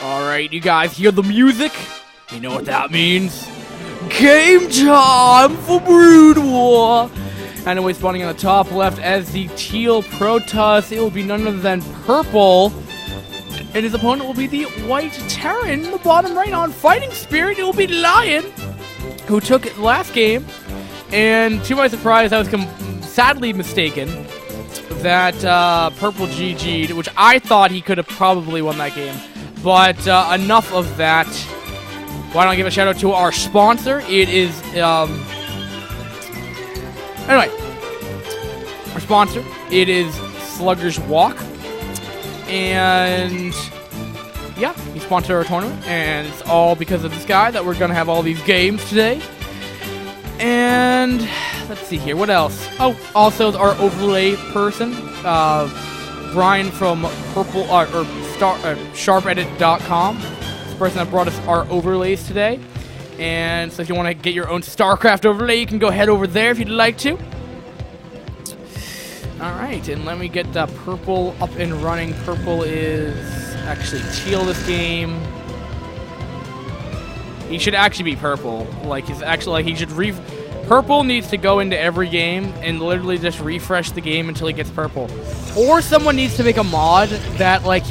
Alright, you guys hear the music? You know what that means? Game time for Brood War! Anyway, spawning on the top left as the teal Protoss, it will be none other than purple. And his opponent will be the white Terran in the bottom right. On Fighting Spirit, it will be Lion, who took it last game. And to my surprise, I was sadly mistaken that purple GG'd, which I thought he could have probably won that game. But enough of that. Why don't I give a shout out to our sponsor? It is, anyway, our sponsor, it is Slugger's Walk. And yeah, he sponsored our tournament, and it's all because of this guy that we're gonna have all these games today. And let's see here, what else? Oh, also our overlay person, Brian from Purple or SharpEdit.com. The person that brought us our overlays today. And so if you want to get your own StarCraft overlay, you can go head over there if you'd like to. Alright, and let me get the purple up and running. Purple is actually teal this game. He should actually be purple. Like, he's actually, like, he should purple needs to go into every game and literally just refresh the game until he gets purple. Or someone needs to make a mod that, like,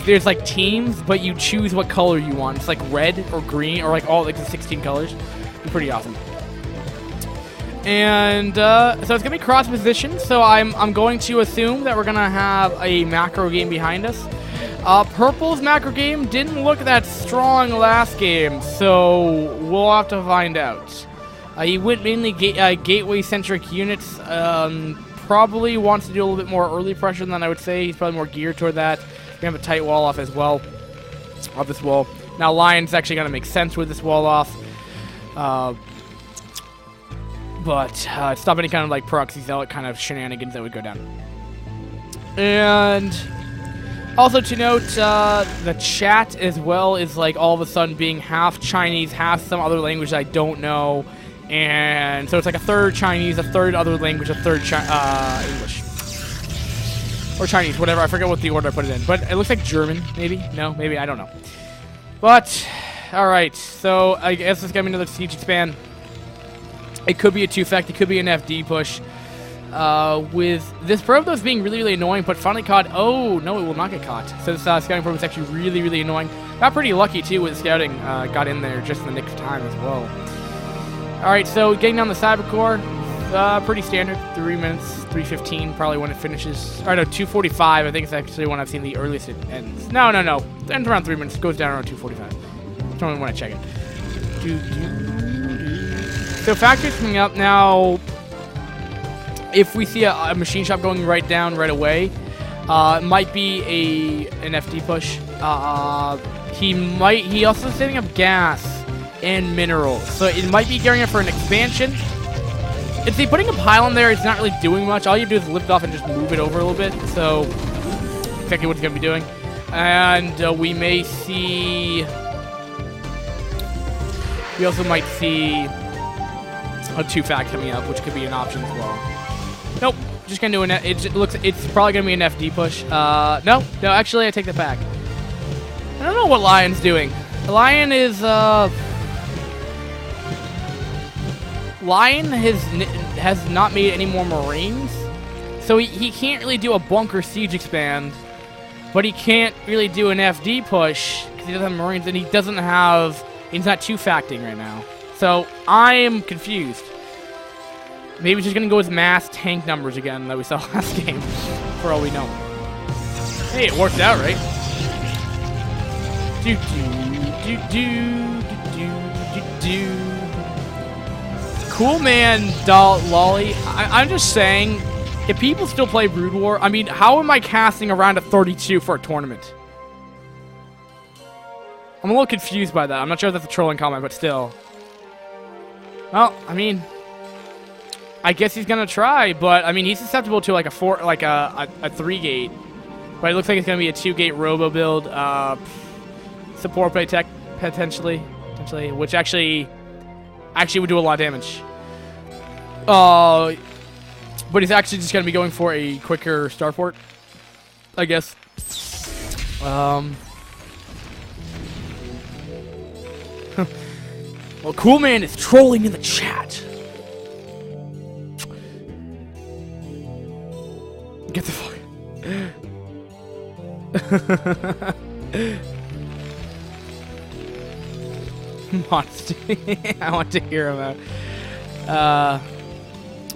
there's like teams, but you choose what color you want. It's like red or green or like all like the 16 colors. It'd be pretty awesome. And so it's gonna be cross position. So I'm going to assume that we're gonna have a macro game behind us. Purple's macro game didn't look that strong last game, so we'll have to find out. He went mainly gateway centric units. Probably wants to do a little bit more early pressure than I would say. He's probably more geared toward that. We have a tight wall off as well. Off this wall. Now Lion's actually going to make sense with this wall off. But stop any kind of like proxy zealot kind of shenanigans that would go down. And also to note, the chat as well is like all of a sudden being half Chinese, half some other language that I don't know. And so it's like a third Chinese, a third other language, a third English. Or Chinese, whatever. I forget what the order I put it in. But it looks like German, maybe? No, maybe. I don't know. But, alright. So, I guess it's going to be another siege expand. It could be a 2-fact. It could be an FD push. With this Protoss being really, really annoying, but finally caught. Oh, no, it will not get caught. So this scouting probe is actually really, really annoying. Got pretty lucky, too, with scouting. Got in there just in the nick of time as well. Alright, so getting down the cyber core. Pretty standard, 3 minutes, 3:15 probably when it finishes. Or no, 2:45. I think it's actually when I've seen the earliest it ends. No. It ends around 3 minutes. It goes down around 2:45. That's only when I check it. So factory's coming up now. If we see a machine shop going right down right away, it might be an FD push. He also is setting up gas and minerals, so it might be gearing up for an expansion. If they putting a pylon there, it's not really doing much. All you do is lift off and just move it over a little bit. So, exactly what it's going to be doing. And we may see... We also might see a 2-fact coming up, which could be an option as well. Nope. Just going to do it's probably going to be an FD push. No, actually, I take that back. I don't know what Lion's doing. Lion is... Lion has not made any more Marines, so he can't really do a bunker siege expand, but he can't really do an FD push because he doesn't have Marines, and he's not 2-facting right now. So I am confused. Maybe he's just gonna go with mass tank numbers again that we saw last game, for all we know. Hey, it worked out, right? Do. Cool man, Lolly. I'm just saying, if people still play Brood War, I mean, how am I casting around a 32 for a tournament? I'm a little confused by that. I'm not sure if that's a trolling comment, but still. Well, I mean, I guess he's gonna try, but I mean, he's susceptible to like a 3-gate. But it looks like it's gonna be a 2-gate robo build. Support play tech potentially, which actually would do a lot of damage. But he's actually just going to be going for a quicker starport, I guess. Well, Cool Man is trolling in the chat. Get the fuck. Monster. I want to hear him out. Well,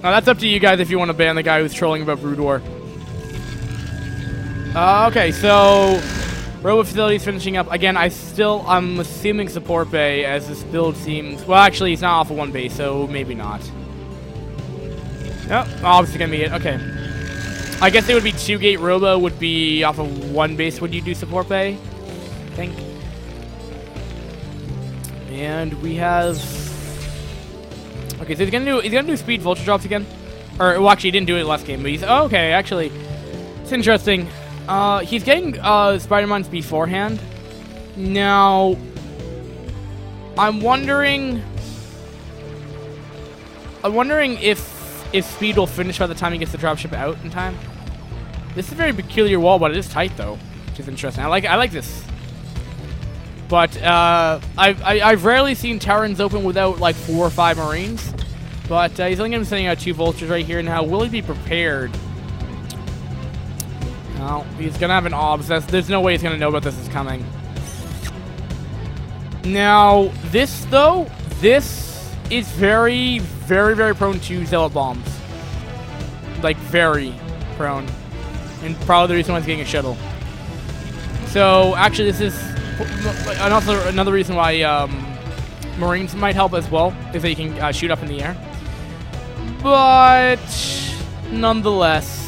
that's up to you guys if you want to ban the guy who's trolling about Brood War. Okay, so Robo Facility's finishing up. Again, I'm assuming support bay as this build seems... Well, actually, he's not off of one base, so maybe not. Nope, obviously gonna be it. Okay. I guess it would be 2-gate Robo would be off of one base when you do support bay, I think. And we have... Okay, so he's gonna do speed vulture drops again. Or, well, actually, he didn't do it last game, but he's... Oh, okay, actually, it's interesting. He's getting Spider-Mons beforehand. Now, I'm wondering if speed will finish by the time he gets the dropship out in time. This is a very peculiar wall, but it is tight though, which is interesting. I like this. But I've rarely seen Terrans open without like 4 or 5 Marines. But he's only going to be sending out 2 vultures right here. Now, will he be prepared? No, he's going to have an obs. There's no way he's going to know about this is coming. Now, this, though, this is very, very, very prone to zealot bombs. Like, very prone. And probably the reason why he's getting a shuttle. So, actually, this is... And also, another reason why Marines might help as well is that you can shoot up in the air. But, nonetheless...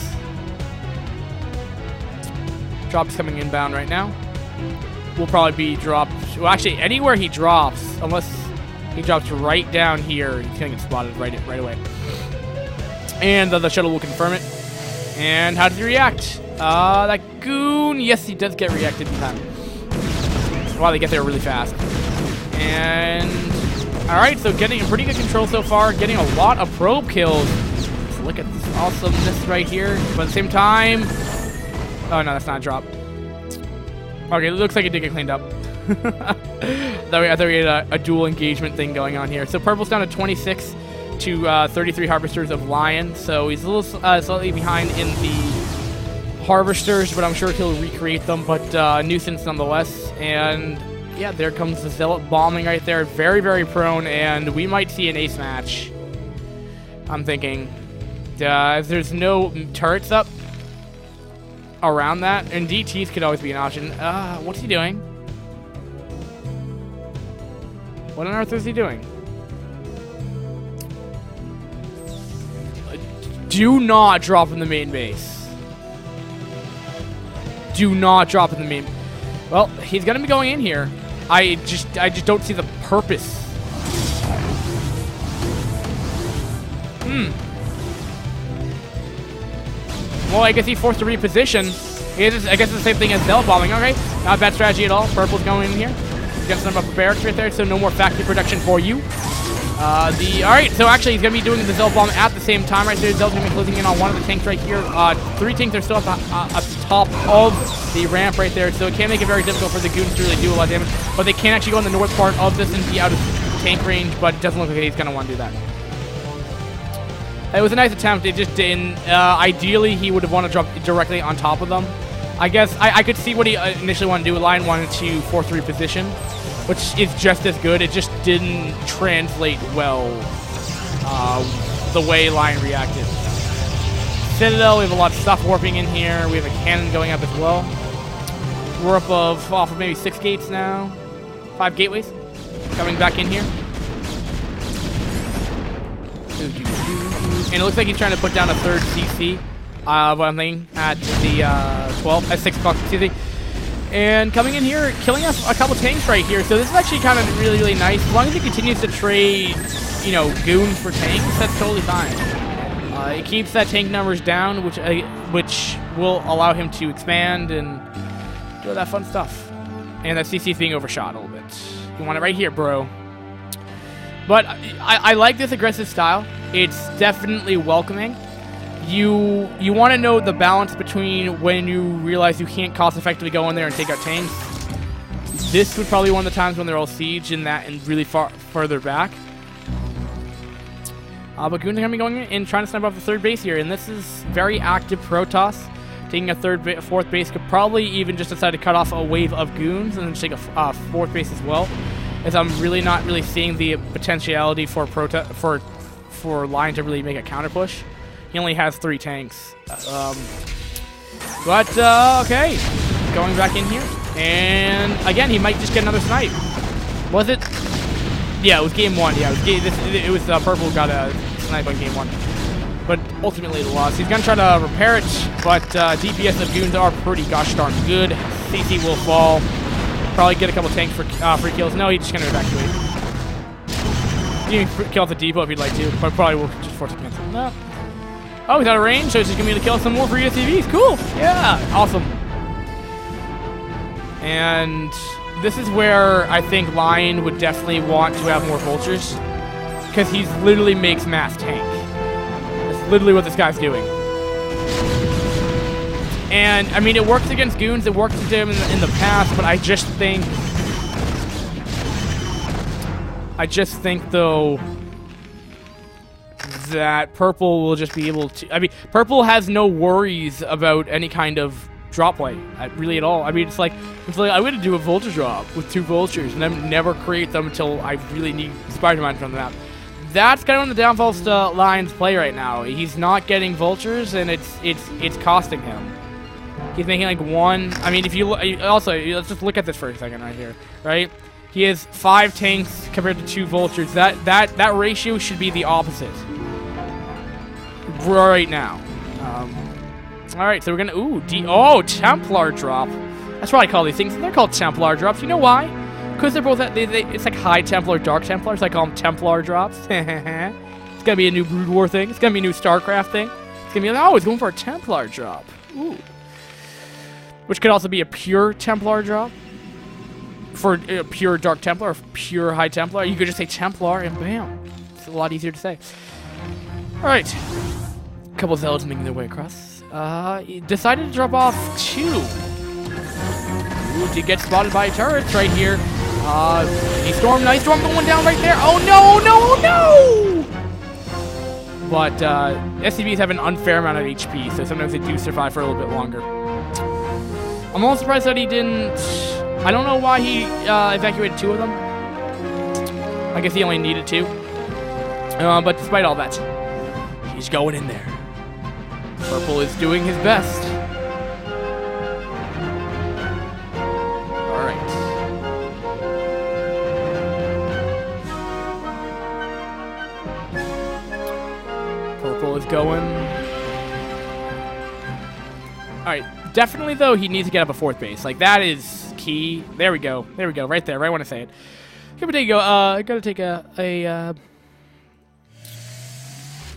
Drop's coming inbound right now. Will probably be dropped. Well, actually, anywhere he drops, unless he drops right down here, he's gonna get spotted right away. And the shuttle will confirm it. And how does he react? That goon. Yes, he does get reacted in time. Wow, they get there really fast. And all right, so getting pretty good control so far. Getting a lot of probe kills. Let's look at this awesomeness right here. But at the same time. Oh, no, that's not a drop. Okay, it looks like it did get cleaned up. I thought we had a dual engagement thing going on here. So Purple's down to 26 to 33 Harvesters of Lion. So he's a little slightly behind in the Harvesters, but I'm sure he'll recreate them. But nuisance nonetheless. And yeah, there comes the Zealot bombing right there. Very, very prone, and we might see an ace match. I'm thinking. If there's no turrets up around that, and DTs could always be an option. What's he doing? What on earth is he doing? Do not drop in the main base. Do not drop in the main. Well, he's gonna be going in here. I just don't see the purpose. Well, I guess he forced to reposition. I guess it's the same thing as Zealot bombing. Okay, not a bad strategy at all. Purple's going in here. He's got some up barracks right there, so no more factory production for you. All right, so actually he's going to be doing the Zealot bomb at the same time right there. Zealot's going to be closing in on one of the tanks right here. 3 tanks are still up the top of the ramp right there, so it can make it very difficult for the goons to really do a lot of damage. But they can actually go in the north part of this and be out of tank range, but it doesn't look like he's going to want to do that. It was a nice attempt. It just didn't. Ideally, he would have wanted to drop directly on top of them. I guess I could see what he initially wanted to do. Lion wanted to force reposition, which is just as good. It just didn't translate well the way Lion reacted. Citadel, we have a lot of stuff warping in here. We have a cannon going up as well. We're off of maybe 6 gates now. 5 gateways coming back in here. And it looks like he's trying to put down a 3rd CC. What I'm thinking at the 12 at 6 o'clock CC. And coming in here, killing us a couple tanks right here. So this is actually kind of really, really nice. As long as he continues to trade, you know, goons for tanks, that's totally fine. It keeps that tank numbers down, which will allow him to expand and do all that fun stuff. And that CC is being overshot a little bit. You want it right here, bro. But I like this aggressive style. It's definitely welcoming. you want to know the balance between when you realize you can't cost effectively go in there and take out tanks. This would probably be one of the times when they're all siege and really further back. But Goons are going to be going in and trying to snipe off the third base here, and this is very active Protoss. Taking a fourth base, could probably even just decide to cut off a wave of Goons and then just take a fourth base as well. As I'm really not seeing the potentiality for Lion to really make a counter push. He only has 3 tanks. Okay. Going back in here. And again, he might just get another snipe. Was it? Yeah, it was game 1. Yeah, it was Purple got a snipe on game 1. But ultimately the loss. He's going to try to repair it, but DPS of Goons are pretty gosh darn good. CC will fall. Probably get a couple tanks for free kills. No, he's just going to evacuate. You can kill off the depot if you'd like to, but probably will just force a cancel. No. Oh, he's out of range, so he's just going to be able to kill some more free SCVs. Cool. Yeah, awesome. And this is where I think Lion would definitely want to have more vultures, because he literally makes mass tank. That's literally what this guy's doing. And, I mean, it works against Goons, it worked with him in the past, but I just think, though, that Purple will just be able to... I mean, Purple has no worries about any kind of drop play, really at all. I mean, it's like I'm going to do a vulture drop with 2 vultures and then never create them until I really need Spider-Man from the map. That's kind of one of the downfalls to Lion's play right now. He's not getting vultures, and it's costing him. He's making like 1. I mean, if you also let's just look at this for a second right here, right? He has 5 tanks compared to 2 vultures. That ratio should be the opposite right now. All right, so we're gonna Templar drop. That's what I call these things. They're called Templar drops. You know why? Because they're both it's like High Templar, Dark Templar. So I call them Templar drops. It's gonna be a new Brood War thing. It's gonna be a new StarCraft thing. It's gonna be like, it's going for a Templar drop. Ooh. Which could also be a pure Templar drop. For a pure Dark Templar or pure High Templar. You could just say Templar and bam. It's a lot easier to say. Alright. A couple of zealots making their way across. He decided to drop off 2. Ooh, did get spotted by turrets right here. Nice storm going down right there. Oh no! But SCVs have an unfair amount of HP, so sometimes they do survive for a little bit longer. I'm a little surprised that he didn't... I don't know why he evacuated 2 of them. I guess he only needed 2. But despite all that, he's going in there. Purple is doing his best. Alright. Purple is going. Alright. Definitely, though, he needs to get up a 4th base. Like, that is key. There we go. Right there. Right when I say it. Gotta take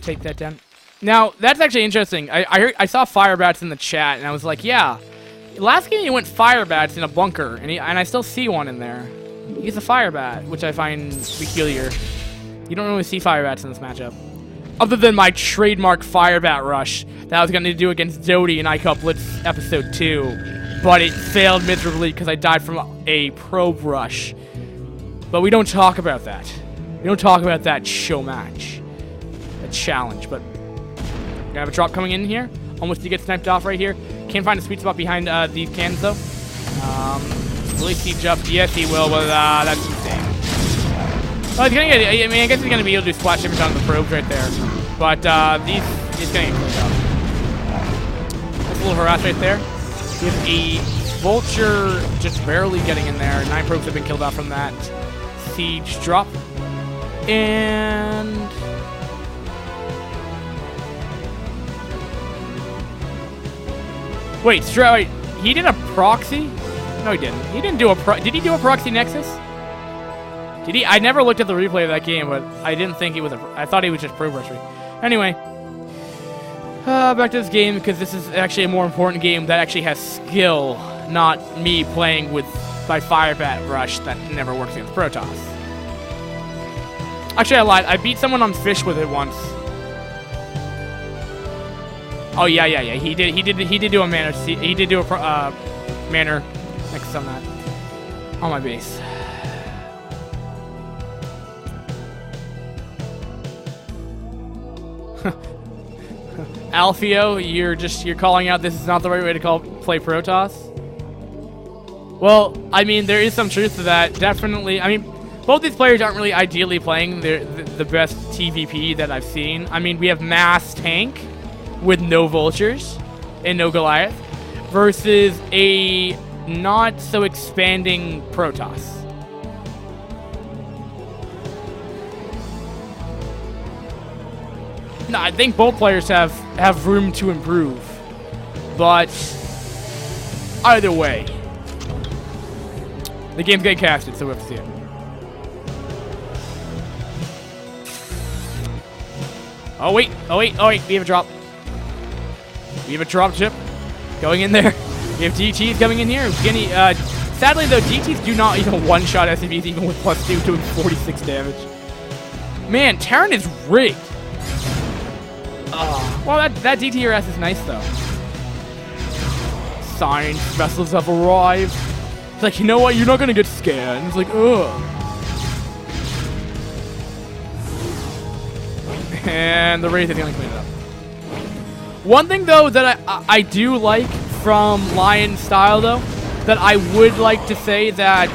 take that down. Now, that's actually interesting. I saw Firebats in the chat, and I was like, yeah. Last game, he went Firebats in a bunker, and I still see one in there. He's a Firebat, which I find peculiar. You don't really see Firebats in this matchup. Other than my trademark Firebat rush that I was going to do against Dodie in iCup Blitz Episode 2. But it failed miserably because I died from a probe rush. But we don't talk about that. We don't talk about that show match. A challenge, but... I have a drop coming in here. Almost to get sniped off right here. Can't find a sweet spot behind these cannons, though. Will he siege up? Yes, he will, but that's insane. Well, he's gonna get... I mean, I guess he's going to be able to do splash damage on the probes right there. But he's going to get cleaned up. That's a little harass right there. He has a vulture just barely getting in there. 9 probes have been killed off from that siege drop. And... Wait, he did a proxy? No, he didn't. He didn't do did he do a proxy Nexus? Did he? I never looked at the replay of that game, but I didn't think he was I thought he was just probe rushing. Anyway. Back to this game, because this is actually a more important game that actually has skill, not me playing with my Firebat rush that never works against Protoss. Actually, I lied. I beat someone on Fish with it once. Oh yeah. He did do a manner. He did do a manner next on that on my base. Alfio, you're calling out this is not the right way to play Protoss. Well, I mean, there is some truth to that. Definitely. I mean, both these players aren't really ideally playing the best TVP that I've seen. I mean, we have mass tank with no vultures and no Goliath versus a not so expanding Protoss. No, I think both players have room to improve, but either way, the game's getting casted, so we have to see it. Oh wait, we have a drop. We have a drop chip going in there. We have DTs coming in here. Sadly though, DTs do not even one-shot SCVs even with +2, doing 46 damage. Man, Terran is rigged. Well, that DTRS is nice though. Science vessels have arrived. It's like, you know what? You're not gonna get scanned. It's like, ugh. And the Wraith is gonna clean it up. One thing though that I do like from Lion style though, that I would like to say that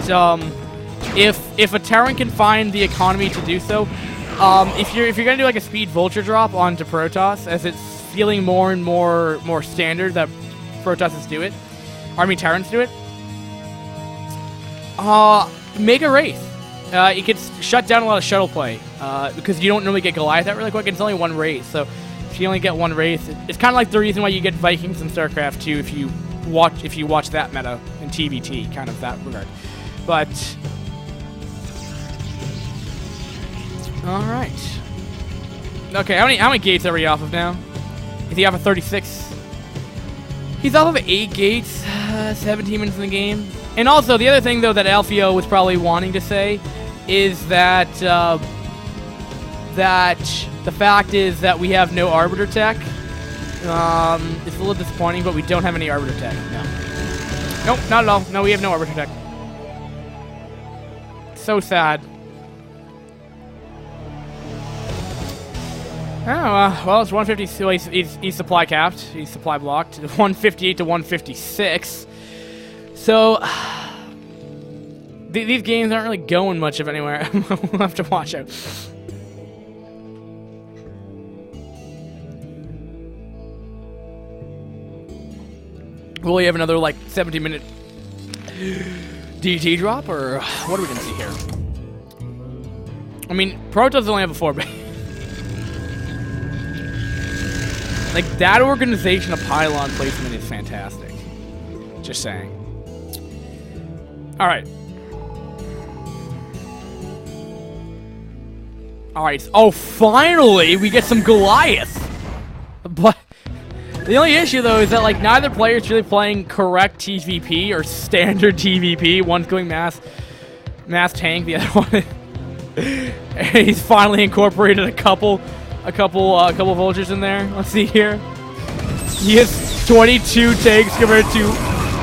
if a Terran can find the economy to do so, if you're gonna do like a speed vulture drop onto Protoss, as it's feeling more and more standard that Protosses do it, Terrans do it, make a Wraith. It gets shut down a lot of shuttle play because you don't normally get Goliath that really quick. It's only one Wraith, so if you only get one Wraith, it's kind of like the reason why you get Vikings in StarCraft 2 if you watch that meta in TVT, kind of that regard. But all right, okay. How many gates are we off of now? Is he off of 36? He's off of 8 gates. 17 minutes in the game. And also, the other thing, though, that Alfio was probably wanting to say is that the fact is that we have no Arbiter tech. It's a little disappointing, but we don't have any Arbiter tech. No. Nope, not at all. No, we have no Arbiter tech. So sad. Oh, well, it's 150. So he's supply capped. He's supply blocked. 158 to 156. So, these games aren't really going much of anywhere. We'll have to watch out. Will we have another, like, 17-minute DT drop, or what are we going to see here? I mean, Protoss only have a 4-bay. Like, that organization of pylon placement is fantastic. Just saying. Alright. Alright. Oh, finally, we get some Goliath. But the only issue, though, is that, like, neither player is really playing correct TVP or standard TVP. One's going mass tank, the other one. And he's finally incorporated a couple vultures in there. Let's see here. He has 22 tanks compared to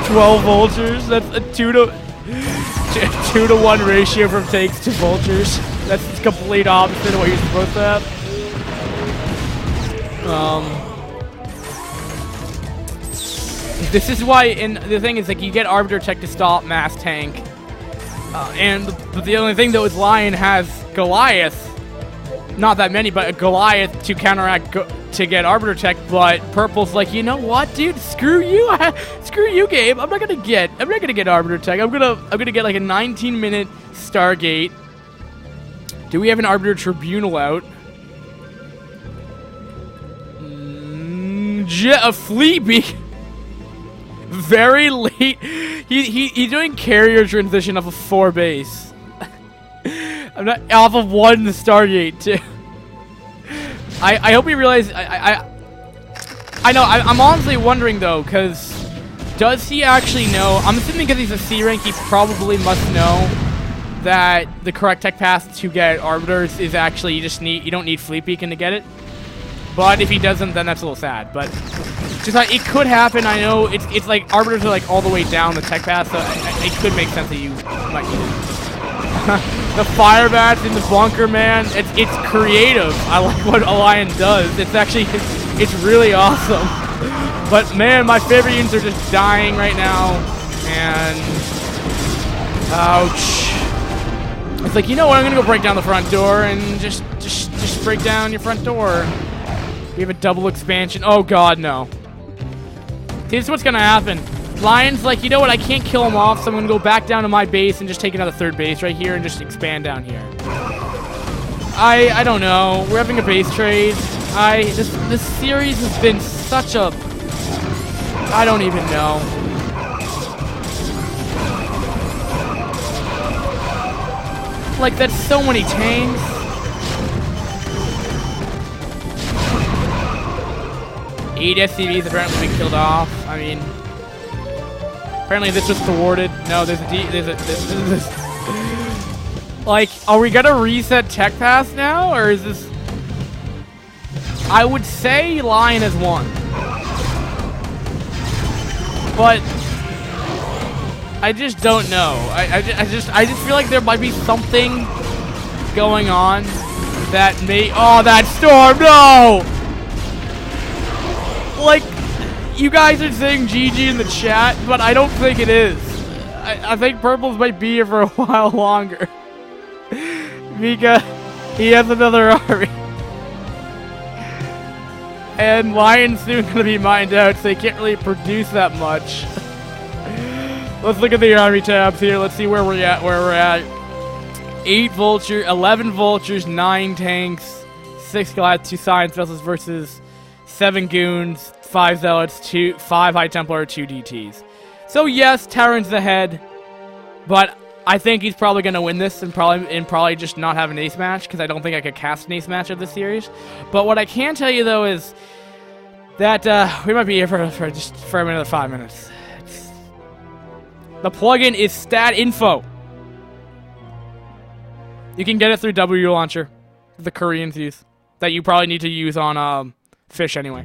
12 vultures. That's a 2 to 1 ratio from tanks to vultures. That's the complete opposite of what you're supposed to have. This is why, and the thing is, like, you get Arbiter tech to stop mass tank. And the only thing, though, is Lion has Goliath. Not that many, but a Goliath to counteract to get Arbiter tech. But Purple's like, you know what, dude? Screw you, screw you, Gabe. I'm not gonna get Arbiter tech. I'm gonna get like a 19-minute Stargate. Do we have an Arbiter Tribunal out? A Fleet Beak. Very late. He's doing carrier transition off of 4 base. I'm not off of 1 Stargate too. I hope he realized. I know. I'm honestly wondering though, because does he actually know? I'm assuming because he's a C rank, he probably must know that the correct tech path to get Arbiters is actually you don't need Fleet Beacon to get it. But if he doesn't, then that's a little sad. But Just like, it could happen. I know it's like arbiters are like all the way down the tech path, so it could make sense that you might use it. The fire bats in the bunker, man. It's creative. I like what Lion does. It's actually it's really awesome. But man, my favorite units are just dying right now, and ouch. It's like, you know what? I'm gonna go break down the front door and just break down your front door. We have a double expansion. Oh god, no. See, this is what's gonna happen. Lion's like, you know what? I can't kill him off, so I'm gonna go back down to my base and just take another third base right here and just expand down here. I don't know. We're having a base trade. This series has been such a... I don't even know. Like, that's so many tanks. Eight SCVs apparently been killed off. I mean, apparently this was thwarted. No, there's a like, are we gonna reset tech pass now, or is this? I would say Lion has won, but I just don't know. I just feel like there might be something going on that may. Oh, that storm! No. Like, you guys are saying GG in the chat, but I don't think it is. I think Purples might be here for a while longer. Because he has another army. And Lion's soon going to be mined out, so he can't really produce that much. Let's look at the army tabs here. Let's see where we're at. 8 vultures, 11 vultures, 9 tanks, 6 Goliath, 2 science vessels versus 7 goons, 5 zealots, 5 high templar, 2 DTs. So yes, Terran's ahead, but I think he's probably going to win this and probably just not have an ace match, because I don't think I could cast an ace match of this series. But what I can tell you though is that we might be here for another 5 minutes. The plugin is Stat Info. You can get it through W Launcher, the Koreans use, that you probably need to use on fish anyway.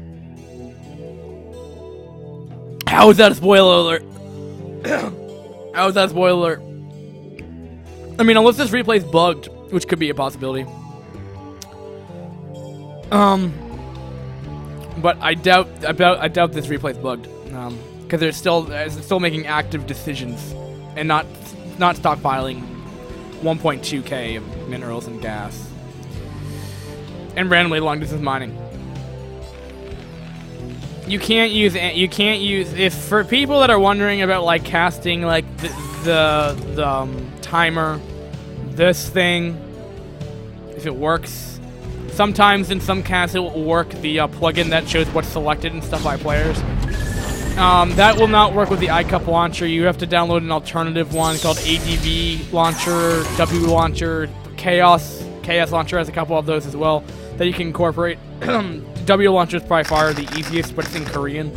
How is that a spoiler alert? How is that a spoiler alert? I mean, unless this replay's bugged, which could be a possibility. But I doubt this replay's bugged. Because it's still making active decisions and not stockpiling 1.2k of minerals and gas and randomly long distance mining. You can't use if for people that are wondering about like casting like the timer, this thing, if it works. Sometimes in some casts it will work, the plugin that shows what's selected and stuff by players. That will not work with the iCup launcher. You have to download an alternative one called ADV launcher, W launcher, Chaos launcher has a couple of those as well that you can incorporate. W launcher is by far the easiest, but it's in Korean.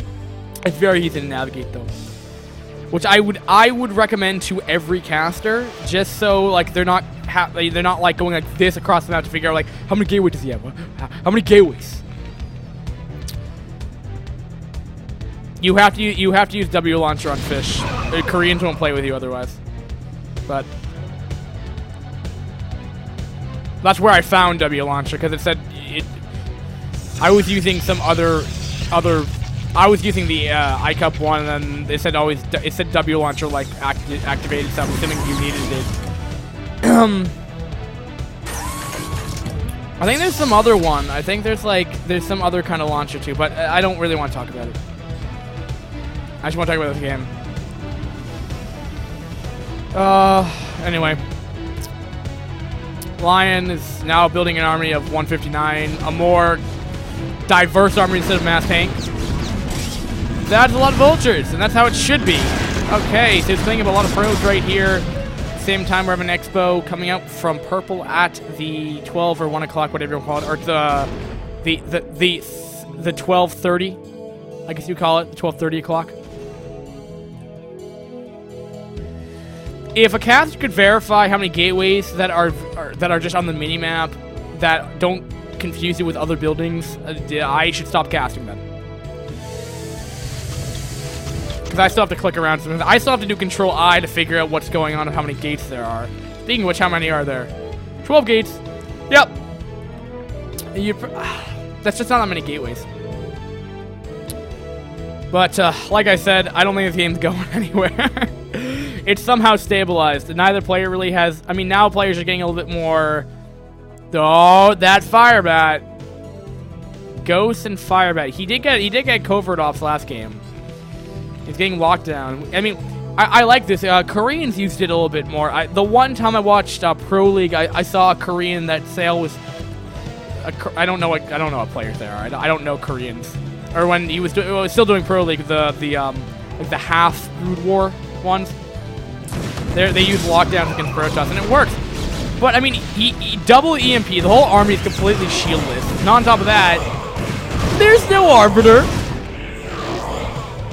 It's very easy to navigate though, which I would recommend to every caster, just so like they're not like going like this across the map to figure out like how many gateways does he have? How many gateways? You have to use W launcher on fish. The Koreans won't play with you otherwise. But that's where I found W launcher, because it said I was using some other. I was using the iCup one, and then it said W launcher like activated, so I'm assuming you needed it. I think there's some other one. I think there's some other kind of launcher too, but I don't really want to talk about it. I just want to talk about this game. Anyway. Lion is now building an army of 159, a more diverse army instead of mass tanks. That's a lot of vultures, and that's how it should be. Okay, so it's playing up a lot of pros right here. Same time, we're having an expo coming out from Purple at the 12 or 1 o'clock, whatever you want to call it, or the 12:30, I guess you call it, the 12:30 o'clock. If a caster could verify how many gateways that are just on the mini map that don't confuse it with other buildings, I should stop casting them. because I still have to click around. I still have to do Control I to figure out what's going on and how many gates there are. Speaking of which, how many are there? 12 gates. Yep. That's just not that many gateways. But like I said, I don't think this game's going anywhere. It's somehow stabilized. Neither player really has. I mean, now players are getting a little bit more. Oh, that Firebat. Ghost and Firebat. He did get covert offs last game. He's getting locked down. I mean, I like this. Koreans used it a little bit more. The one time I watched Pro League, I saw a Korean that Sale was. I don't know what players they are. I don't know Koreans. Or when he was still doing Pro League, like the half Brood War ones. They use lockdowns against Protoss, and it works. But I mean, he double EMP. The whole army is completely shieldless. And on top of that, there's no Arbiter.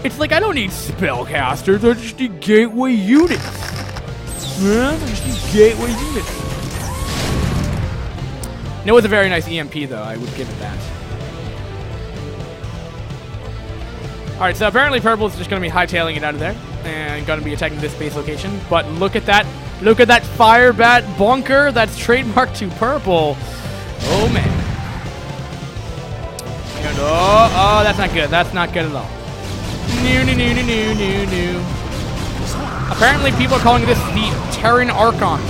It's like, I don't need spellcasters, I just need gateway units. I just need gateway units. It was a very nice EMP, though. I would give it that. Alright, so apparently Purple is just going to be hightailing it out of there. And going to be attacking this base location. But look at that. Look at that Firebat bunker. That's trademarked to Purple. Oh, man. And, oh, that's not good. That's not good at all. No. Apparently people are calling this the Terran Archon.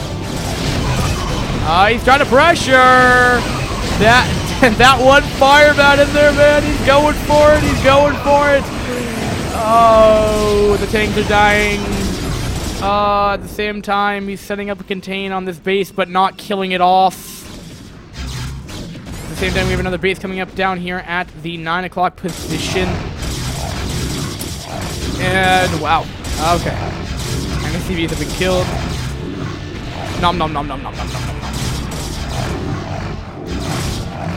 He's trying to pressure. That one Firebat in there, man. He's going for it. He's going for it. Oh, the tanks are dying. At the same time, he's setting up a contain on this base, but not killing it off. At the same time, we have another base coming up down here at the 9 o'clock position. And, wow. Okay. And the CVs have been killed. Nom nom nom nom nom nom nom nom.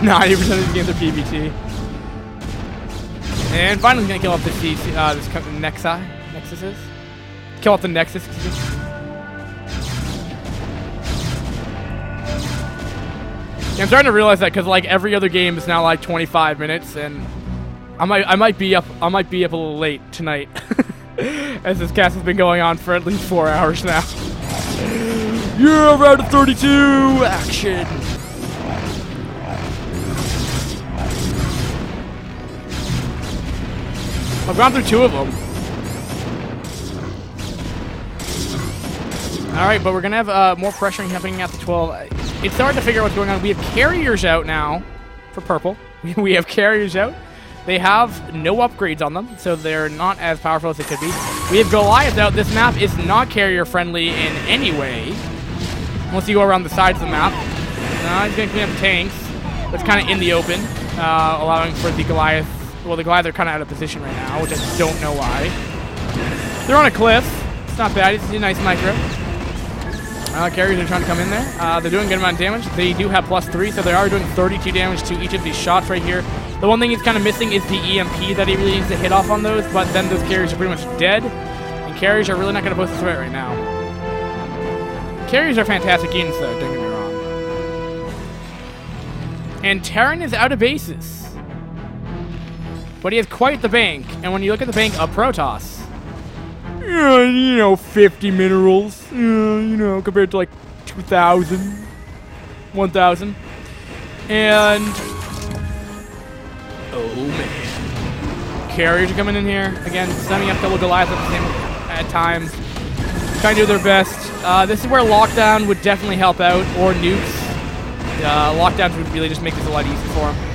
90% of these games are PvT. And finally, he's gonna kill off this Nexus is. Kill off the Nexus. Yeah, I'm starting to realize that because like every other game is now like 25 minutes, and I might be up a little late tonight, as this cast has been going on for at least 4 hours now. Yeah, round of 32 action. I've gone through 2 of them. Alright, but we're going to have more pressuring happening at the 12. It's hard to figure out what's going on. We have carriers out now for Purple. We have carriers out. They have no upgrades on them, so they're not as powerful as they could be. We have Goliath out. This map is not carrier-friendly in any way. Once you go around the sides of the map. He's going to clean up tanks. That's kind of in the open, allowing for the Goliath. Well, the Goliath are kind of out of position right now, which I don't know why. They're on a cliff. It's not bad. It's a nice micro. Carriers are trying to come in there. They're doing a good amount of damage. They do have +3, so they are doing 32 damage to each of these shots right here. The one thing he's kind of missing is the EMP that he really needs to hit off on those, but then those carriers are pretty much dead. And carriers are really not going to pose a threat right now. Carriers are fantastic units, though, don't get me wrong. And Terran is out of bases. But he has quite the bank. And when you look at the bank of Protoss, you know, 50 minerals, you know, compared to like 2,000, 1,000. And, oh man. Carriers are coming in here. Again, sending up double Goliath at times. Trying to do their best. This is where lockdown would definitely help out, or nukes. Lockdowns would really just make this a lot easier for him.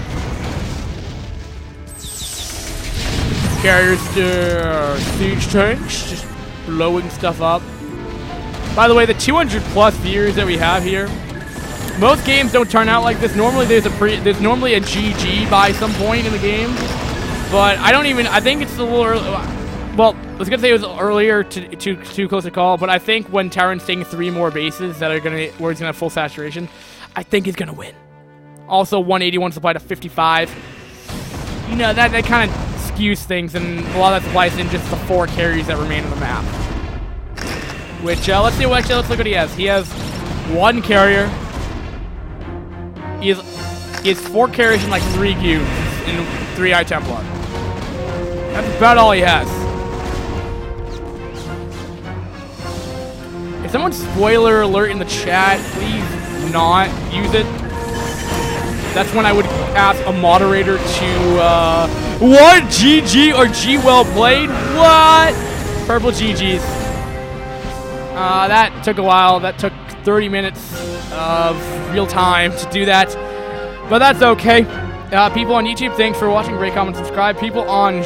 Carriers, siege tanks, just blowing stuff up. By the way, the 200+ viewers that we have here, most games don't turn out like this. Normally, there's normally a GG by some point in the game, but I think it's a little early. Well, I was gonna say it was earlier, too close to call, but I think when Terran's taking 3 more bases where he's gonna have full saturation, I think he's gonna win. Also, 181 supply to 55. You know, that kind of skews things, and a lot of that supplies in just the 4 carries that remain on the map. Which, let's look what he has. He has 1 carrier. He has 4 carriers and like 3 goons and 3 Eye Templar. That's about all he has. If someone's spoiler alert in the chat, please not use it. That's when I would ask a moderator to, what? GG or G well played? What? Purple GG's. That took a while. That took 30 minutes of real time to do that. But that's okay. People on YouTube, thanks for watching. Rate, comment, subscribe. People on